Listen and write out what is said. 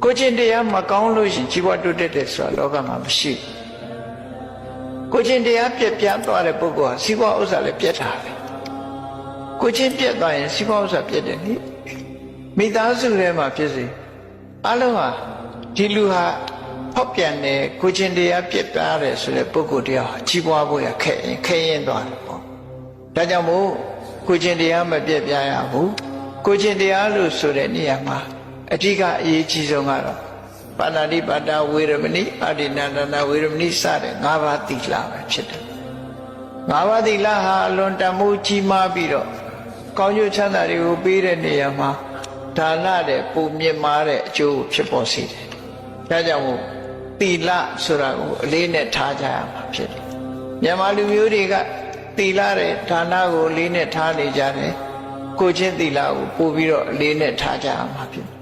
ကိုချင်းတရားမကောင်းလို့ရှင်ជីវတိုးတက်တယ်ဆိုတာလောကမှာမရှိကိုချင်းတရားပြက်ပြားသွားတဲ့ပုဂ္ဂိုလ်ဟာစီးပွားဥစ္စာလည်းပြက်တာပဲကိုချင်းပြက်သွားရင်စီးပွားဥစ္စာပြက်တယ်နိမိသားစုထဲမှာဖြစ်စေအလုံးဟာဒီလူဟာဖောက်ပြန်တယ်ကိုချင်းတရားပြက်ပြားတယ်ဆိုတဲ့ပုဂ္ဂိုလ်တရားဟာကြီးပွားဖို့ရခဲရင်သွားတယ်ပေါ့ဒါကြောင့်မို့ကိုချင်းတရားမပြက်ပြားရဘူးကိုချင်းတရားလို့ဆိုတဲ့နေရာမှာအဓိကအရေးကြီးဆုံးကတော့ပါဏာတိပါဒဝေရမဏိအာဒီနာဒနာဝေရမဏိစတဲ့၅ပါးသီလပဲဖြစ်တယ်၅ပါးသီလဟာအလွန်တန်ဖိုးကြီးမားပြီးတော့ကောင်းကျိုးချမ်းသာတွေကိုပေးတဲ့နေရာမှာဒါနတဲ့ပုံမြင့်မားတဲ့အကျိုးဖြစ်ပေါ်စေတယ်ဒါကြောင့်မို့သီလဆိုတာကိုအလေးနဲ့ထားကြရမှာဖြစ်တယ်မြန်မာလူမျိုးတွေကသီလတဲ့ဒါနကိုအလေးနဲ့ထားနေကြတယ်ကိုချင်းသီလကိုပို့ပြီးတော့အလေးနဲ့ထားကြရမှာဖြစ်